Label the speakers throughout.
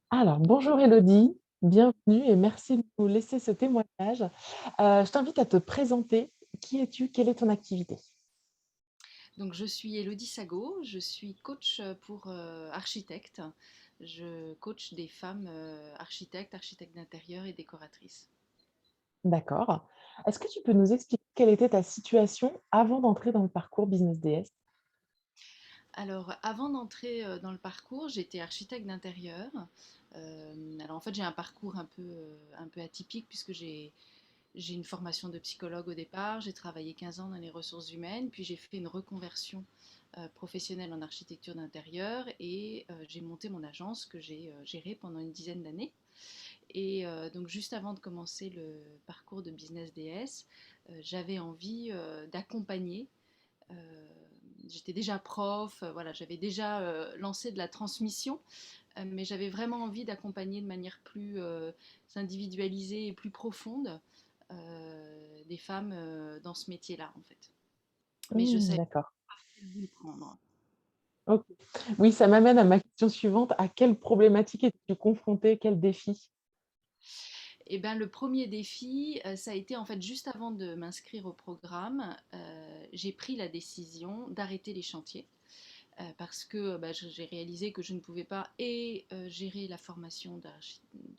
Speaker 1: Alors, bonjour Elodie, bienvenue et merci de nous laisser ce témoignage. Je t'invite à te présenter. Qui es-tu? Quelle est ton activité?
Speaker 2: Donc, je suis Elodie Sago, je suis coach pour architectes. Je coach des femmes architectes, architectes d'intérieur et décoratrices.
Speaker 1: D'accord. Est-ce que tu peux nous expliquer quelle était ta situation avant d'entrer dans le parcours Business DS?
Speaker 2: Alors, avant d'entrer dans le parcours, j'étais architecte d'intérieur. Alors, en fait, j'ai un parcours un peu atypique puisque j'ai une formation de psychologue au départ, j'ai travaillé 15 ans dans les ressources humaines, puis j'ai fait une reconversion professionnelle en architecture d'intérieur et j'ai monté mon agence que j'ai gérée pendant une dizaine d'années. Et donc juste avant de commencer le parcours de Business DS, j'avais envie d'accompagner. euh, J'étais déjà prof, voilà, j'avais déjà lancé de la transmission, mais j'avais vraiment envie d'accompagner de manière plus individualisée et plus profonde des femmes dans ce métier-là, en fait. Mais je savais
Speaker 1: D'accord.
Speaker 2: pas quel bout le prendre.
Speaker 1: Ok. Oui, ça m'amène à ma question suivante. À quelle problématique es-tu confrontée? Quel défi?
Speaker 2: Et ben, le premier défi, ça a été en fait juste avant de m'inscrire au programme, j'ai pris la décision d'arrêter les chantiers. Parce que bah, j'ai réalisé que je ne pouvais pas gérer la formation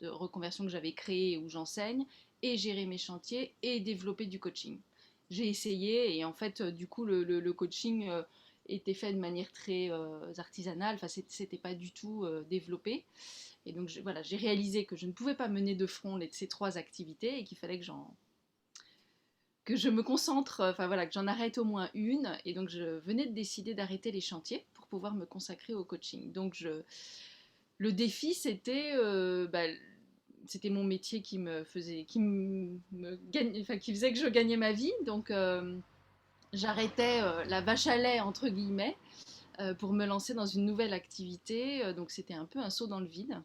Speaker 2: de reconversion que j'avais créée où j'enseigne, et gérer mes chantiers et développer du coaching. J'ai essayé et en fait, du coup, le coaching était fait de manière très artisanale, enfin, c'était pas du tout développé. Et donc, voilà, j'ai réalisé que je ne pouvais pas mener de front ces trois activités et qu'il fallait que je me concentre, enfin voilà, que j'en arrête au moins une. Et donc, je venais de décider d'arrêter les chantiers pour pouvoir me consacrer au coaching. Donc, le défi, c'était mon métier qui me faisait, enfin, qui faisait que je gagnais ma vie. Donc, j'arrêtais la vache à lait entre guillemets pour me lancer dans une nouvelle activité. Donc, c'était un peu un saut dans le vide.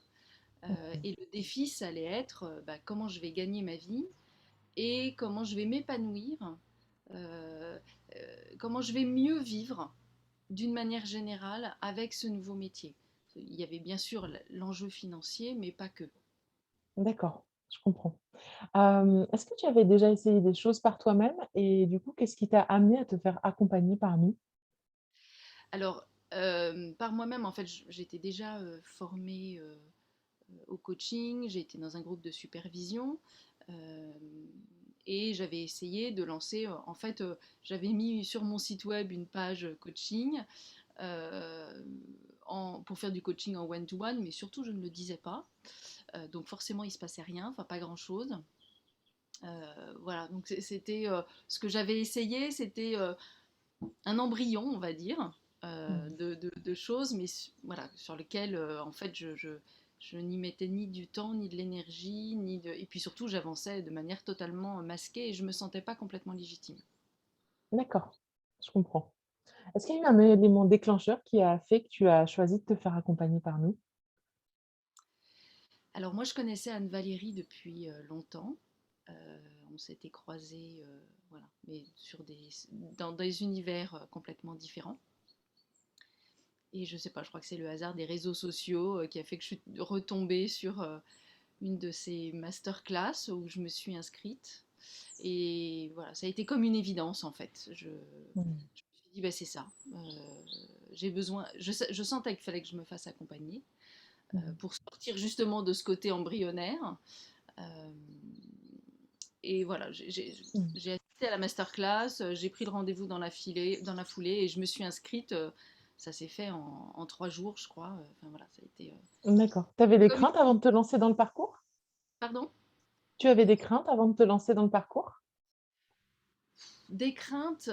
Speaker 2: Et le défi, ça allait être comment je vais gagner ma vie et comment je vais m'épanouir, euh, comment je vais mieux vivre d'une manière générale avec ce nouveau métier. Il y avait bien sûr l'enjeu financier, mais pas que.
Speaker 1: D'accord, je comprends. Est-ce que tu avais déjà essayé des choses par toi-même et du coup, qu'est-ce qui t'a amené à te faire accompagner par nous?
Speaker 2: Alors, par moi-même, en fait, j'étais déjà formée au coaching, j'ai été dans un groupe de supervision euh, et j'avais essayé de lancer, en fait, j'avais mis sur mon site web une page coaching euh, pour faire du coaching en one-to-one, mais surtout je ne le disais pas. Donc forcément il se passait rien, enfin pas grand-chose. Voilà, donc c'était ce que j'avais essayé, c'était un embryon, on va dire,
Speaker 1: Mmh.
Speaker 2: de choses, mais voilà, sur lesquelles en fait je n'y mettais ni du temps, ni de l'énergie, et puis surtout j'avançais de manière totalement masquée et je me sentais pas complètement légitime.
Speaker 1: D'accord, je comprends. Est-ce qu'il y a eu un élément déclencheur qui a fait que tu as choisi de te faire accompagner par nous?
Speaker 2: Alors moi je connaissais Anne-Valérie depuis longtemps. On s'était croisés, voilà, mais dans des univers complètement différents. Et je sais pas, je crois que c'est le hasard des réseaux sociaux qui a fait que je suis retombée sur une de ces masterclass où je me suis inscrite. Et voilà, ça a été comme une évidence en fait.
Speaker 1: Mmh.
Speaker 2: Je me suis dit, bah, c'est ça. J'ai besoin, je sentais qu'il fallait que je me fasse accompagner
Speaker 1: Mmh.
Speaker 2: pour sortir justement de ce côté embryonnaire. Euh, et voilà,
Speaker 1: Mmh.
Speaker 2: j'ai assisté à la masterclass, j'ai pris le rendez-vous dans la foulée et je me suis inscrite. Ça s'est fait en 3 jours, je crois. Enfin voilà, ça a été
Speaker 1: D'accord. Tu avais des
Speaker 2: comme
Speaker 1: craintes avant de te lancer dans le parcours?
Speaker 2: pardon,
Speaker 1: Tu avais des craintes avant de te lancer dans le parcours?
Speaker 2: des craintes.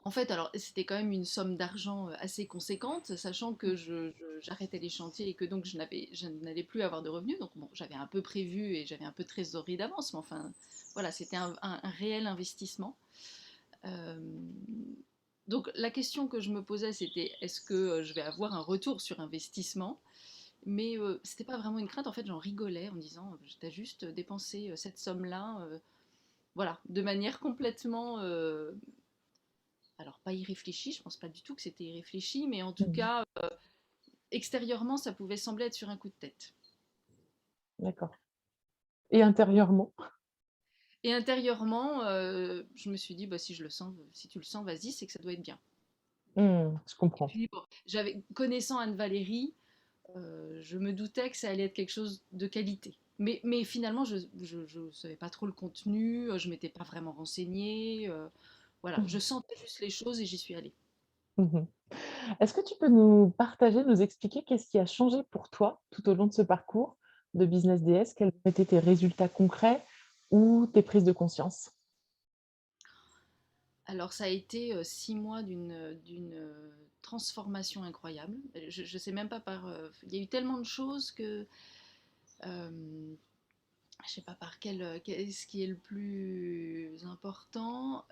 Speaker 2: En fait, alors c'était quand même une somme d'argent assez conséquente, sachant que j'arrêtais les chantiers et que donc je n'allais plus avoir de revenus. Donc bon, j'avais un peu prévu et j'avais un peu de trésorerie d'avance, mais enfin voilà, c'était un réel investissement. Euh, donc la question que je me posais, c'était est-ce que je vais avoir un retour sur investissement? Mais c'était pas vraiment une crainte, en fait j'en rigolais en me disant, t'as juste dépensé cette somme-là, voilà, de manière complètement alors pas irréfléchi, je pense pas du tout que c'était irréfléchi, mais en tout
Speaker 1: Mmh.
Speaker 2: cas, extérieurement, ça pouvait sembler être sur un coup de tête.
Speaker 1: D'accord. Et intérieurement?
Speaker 2: Et intérieurement, je me suis dit: «Bah, si je le sens, si tu le sens, vas-y, c'est que ça doit être bien».
Speaker 1: Je
Speaker 2: Et
Speaker 1: comprends.
Speaker 2: puis bon, connaissant Anne-Valérie, je me doutais que ça allait être quelque chose de qualité. Mais finalement, je savais pas trop le contenu, je m'étais pas vraiment renseignée, voilà, je sentais juste les choses et j'y suis allée.
Speaker 1: Mmh. Est-ce que tu peux nous partager, nous expliquer qu'est-ce qui a changé pour toi tout au long de ce parcours de Business DS? Quels ont été tes résultats concrets ou tes prises de conscience?
Speaker 2: Alors ça a été, 6 mois d'une transformation incroyable. Je sais même pas il y a eu tellement de choses que, hem, je sais pas par qu'est-ce qui est le plus important?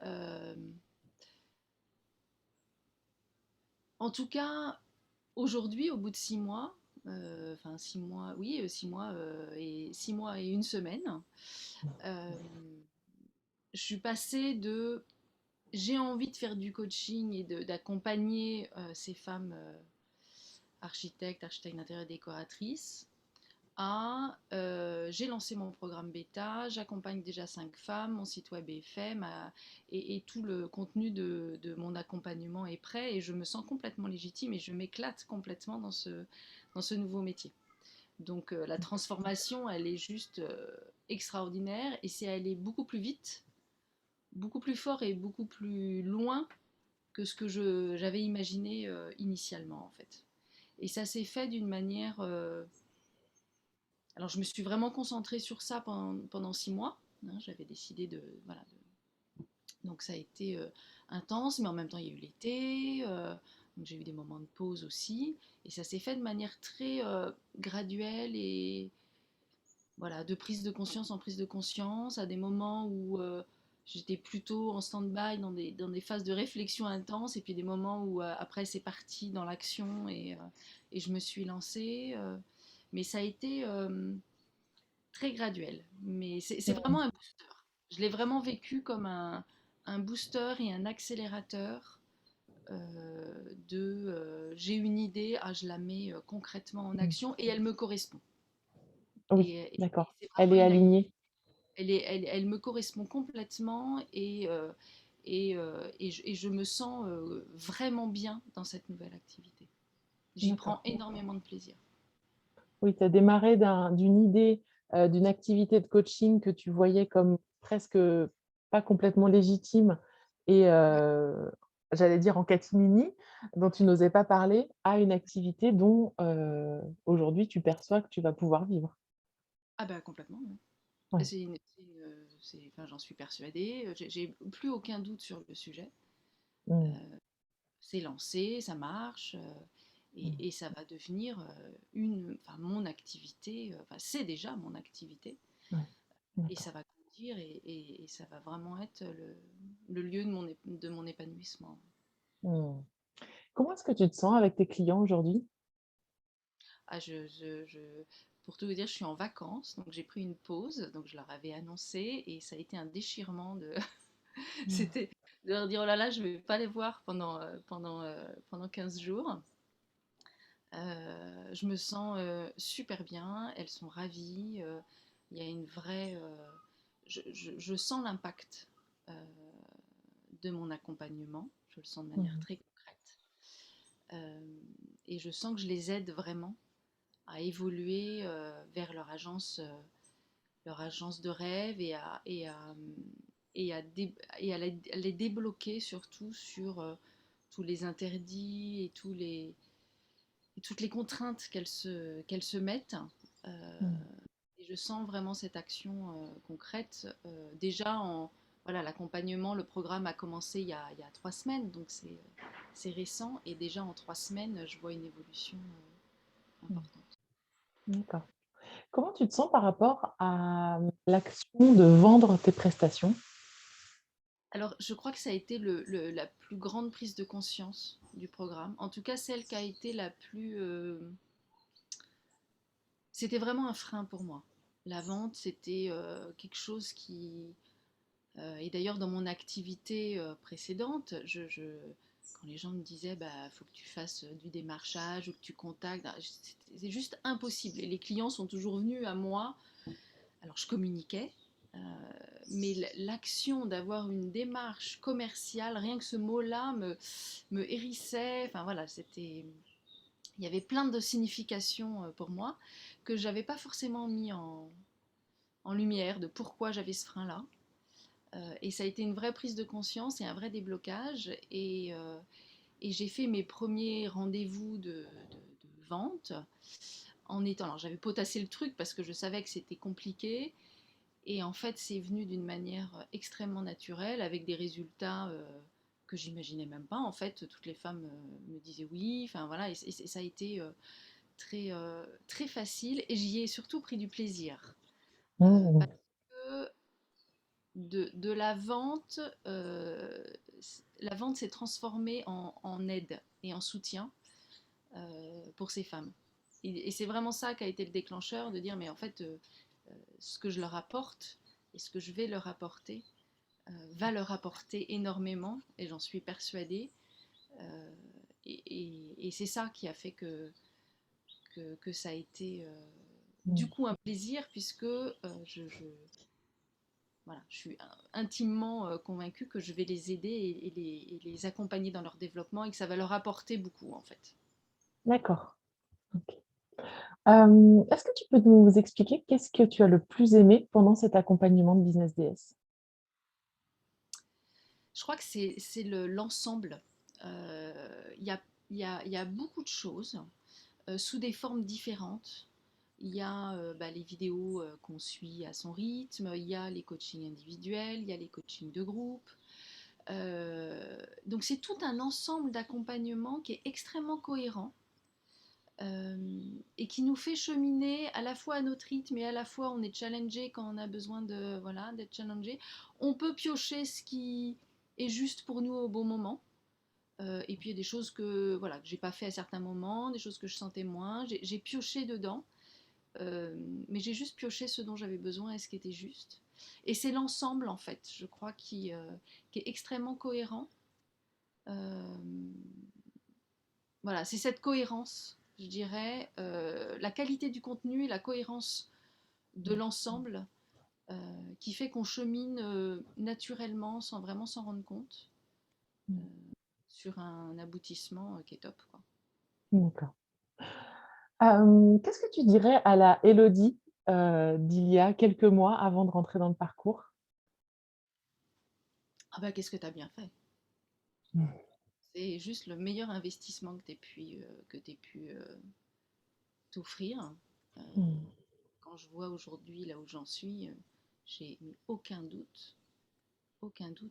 Speaker 2: En tout cas, aujourd'hui, au bout de 6 mois, enfin 6 mois, oui, 6 mois, et 6 mois et une semaine, hem, je suis passée de j'ai envie de faire du coaching et d'accompagner ces femmes architectes d'intérieur et décoratrices à j'ai lancé mon programme bêta, j'accompagne déjà 5 femmes, mon site web est fait, et tout le contenu de mon accompagnement est prêt et je me sens complètement légitime et je m'éclate complètement dans ce nouveau métier. Donc la transformation, elle est juste extraordinaire et c'est aller beaucoup plus vite, beaucoup plus fort et beaucoup plus loin que ce que j'avais imaginé initialement en fait. Et ça s'est fait d'une manière alors je me suis vraiment concentrée sur ça pendant 6 mois, hein. J'avais décidé voilà, donc ça a été intense, mais en même temps il y a eu l'été, donc j'ai eu des moments de pause aussi, et ça s'est fait de manière très graduelle et voilà, de prise de conscience en prise de conscience, à des moments où j'étais plutôt en stand-by dans des phases de réflexion intense, et puis des moments où après c'est parti dans l'action et je me suis lancée. Mais ça a été très graduel. Mais c'est vraiment un booster. Je l'ai vraiment vécu comme un booster et un accélérateur j'ai une idée, ah, je la mets concrètement en
Speaker 1: Mmh.
Speaker 2: action et elle me correspond.
Speaker 1: Oui,
Speaker 2: Et
Speaker 1: d'accord.
Speaker 2: c'est
Speaker 1: Elle
Speaker 2: vraiment
Speaker 1: est
Speaker 2: une activité.
Speaker 1: alignée.
Speaker 2: Elle me correspond complètement et je me sens vraiment bien dans cette nouvelle activité. J'y prends
Speaker 1: D'accord.
Speaker 2: énormément de plaisir.
Speaker 1: Oui, tu as démarré d'une idée, d'une activité de coaching que tu voyais comme presque pas complètement légitime et
Speaker 2: Ouais.
Speaker 1: j'allais dire en catimini, dont tu n'osais pas parler, à une activité dont, aujourd'hui tu perçois que tu vas pouvoir vivre.
Speaker 2: Ah bah complètement. Ouais.
Speaker 1: Ouais.
Speaker 2: Enfin, j'en suis persuadée. J'ai plus aucun doute sur le sujet.
Speaker 1: Mmh.
Speaker 2: Euh, c'est lancé, ça marche.
Speaker 1: Mmh.
Speaker 2: Et ça va devenir enfin, mon activité. Enfin, c'est déjà mon activité.
Speaker 1: Ouais.
Speaker 2: Et ça
Speaker 1: D'accord.
Speaker 2: va grandir et ça va vraiment être le lieu de mon épanouissement.
Speaker 1: Mmh. Comment est-ce que tu te sens avec tes clients aujourd'hui?
Speaker 2: Ah, pour tout vous dire, je suis en vacances, donc j'ai pris une pause, donc je leur avais annoncé et ça a été un déchirement
Speaker 1: Mmh.
Speaker 2: c'était de leur dire oh là là, je vais pas les voir pendant 15 jours. Je me sens super bien, elles sont ravies, il y a une vraie... je sens l'impact euh, de mon accompagnement, je le sens de manière
Speaker 1: Mmh.
Speaker 2: très concrète. Euh, et je sens que je les aide vraiment à évoluer vers leur agence de rêve à les débloquer surtout sur tous les interdits et toutes les contraintes qu'elles se mettent. Euh,
Speaker 1: Mmh.
Speaker 2: et je sens vraiment cette action concrète. Déjà, voilà, l'accompagnement, le programme a commencé il y a 3 semaines, donc c'est récent. Et déjà en 3 semaines, je vois une évolution
Speaker 1: Mmh.
Speaker 2: importante.
Speaker 1: D'accord. Comment tu te sens par rapport à l'action de vendre tes prestations?
Speaker 2: Alors, je crois que ça a été la plus grande prise de conscience du programme. En tout cas, celle qui a été la plus... C'était vraiment un frein pour moi. La vente, c'était quelque chose qui... et d'ailleurs, dans mon activité précédente, Quand les gens me disaient, bah, faut que tu fasses du démarchage ou que tu contactes, c'est juste impossible. Et les clients sont toujours venus à moi. Alors je communiquais, euh, mais l'action d'avoir une démarche commerciale, rien que ce mot-là me hérissait. Enfin voilà, c'était, il y avait plein de significations pour moi que j'avais pas forcément mis en lumière de pourquoi j'avais ce frein-là. Et ça a été une vraie prise de conscience et un vrai déblocage. Et j'ai fait mes premiers rendez-vous de vente en étant. Alors j'avais potassé le truc parce que je savais que c'était compliqué. Et en fait, c'est venu d'une manière extrêmement naturelle, avec des résultats que j'imaginais même pas. En fait, toutes les femmes me disaient oui. Enfin voilà, et ça a été très facile. Et j'y ai surtout pris du plaisir.
Speaker 1: Mmh.
Speaker 2: Parce que de la vente s'est transformée en aide et en soutien pour ces femmes. Et c'est vraiment ça qui a été le déclencheur, de dire mais en fait, ce que je leur apporte et ce que je vais leur apporter va leur apporter énormément, et j'en suis persuadée. Euh, et c'est ça qui a fait que ça a été du coup un plaisir, puisque voilà, je suis intimement convaincue que je vais les aider et les accompagner dans leur développement, et que ça va leur apporter beaucoup en fait.
Speaker 1: D'accord. OK. Est-ce que tu peux nous expliquer qu'est-ce que tu as le plus aimé pendant cet accompagnement de Business DS?
Speaker 2: Je crois que c'est l'ensemble. Il y a beaucoup de choses sous des formes différentes. Il y a bah, les vidéos qu'on suit à son rythme, il y a les coachings individuels, il y a les coachings de groupe. Donc c'est tout un ensemble d'accompagnement qui est extrêmement cohérent et qui nous fait cheminer à la fois à notre rythme et à la fois on est challengé quand on a besoin de voilà d'être challengé. On peut piocher ce qui est juste pour nous au bon moment. Et puis il y a des choses que voilà que j'ai pas fait à certains moments, des choses que je sentais moins. J'ai pioché dedans, mais j'ai juste pioché ce dont j'avais besoin et ce qui était juste. Et c'est l'ensemble en fait, je crois, qui est extrêmement cohérent. Euh, voilà, c'est cette cohérence, je dirais, la qualité du contenu et la cohérence de l'ensemble qui fait qu'on chemine naturellement sans vraiment s'en rendre compte euh, sur un aboutissement qui est top, quoi.
Speaker 1: D'accord. Qu'est-ce que tu dirais à la Élodie, d'il y a quelques mois avant de rentrer dans le parcours?
Speaker 2: Ah bah qu'est-ce que tu as bien fait. C'est juste le meilleur investissement que tu pu t'offrir. Euh,
Speaker 1: Mmh.
Speaker 2: Quand je vois aujourd'hui là où j'en suis, j'ai mis aucun doute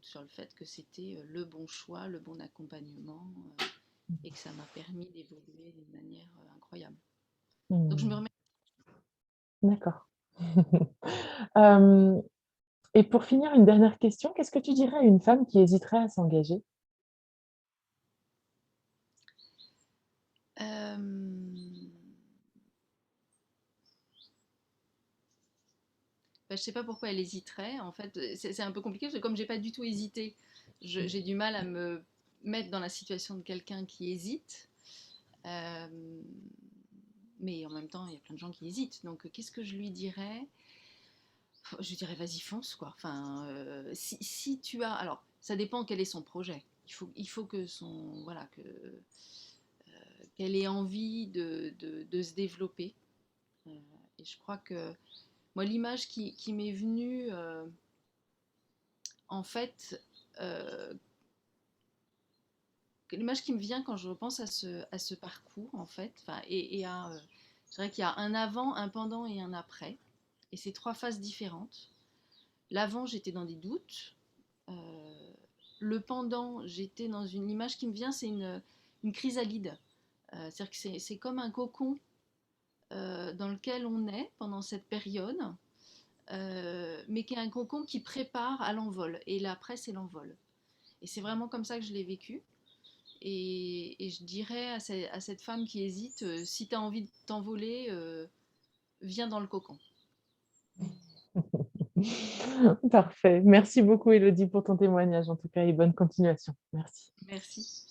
Speaker 2: sur le fait que c'était le bon choix, le bon accompagnement, et que ça m'a permis d'évoluer d'une manière incroyable. Donc je me
Speaker 1: Mmh.
Speaker 2: remets.
Speaker 1: D'accord. Hem Et pour finir, une dernière question, qu'est-ce que tu dirais à une femme qui hésiterait à s'engager?
Speaker 2: Euh, bah, je sais pas pourquoi elle hésiterait. En fait, c'est un peu compliqué parce que comme j'ai pas du tout hésité, j'ai du mal à me mettre dans la situation de quelqu'un qui hésite. Euh, mais en même temps, il y a plein de gens qui hésitent. Donc, qu'est-ce que je lui dirais? Je lui dirais, vas-y, fonce, quoi. Enfin, si tu as. Alors, ça dépend quel est son projet. Il faut que voilà, qu'elle ait envie de se développer. Euh, et je crois que moi, l'image qui m'est venue, en fait, euh, l'image qui me vient quand je repense à ce parcours, en fait, enfin, je dirais qu'il y a un avant, un pendant et un après. Et c'est trois phases différentes. L'avant, j'étais dans des doutes. Le pendant, j'étais dans une image qui me vient, c'est une chrysalide. C'est-à-dire que c'est comme un cocon dans lequel on est pendant cette période, mais qui est un cocon qui prépare à l'envol. Et l'après, c'est l'envol. Et c'est vraiment comme ça que je l'ai vécu. Et je dirais à cette femme qui hésite, si tu as envie de t'envoler, viens dans le cocon.
Speaker 1: Parfait. Merci beaucoup Élodie pour ton témoignage en tout cas et bonne continuation. Merci.
Speaker 2: Merci.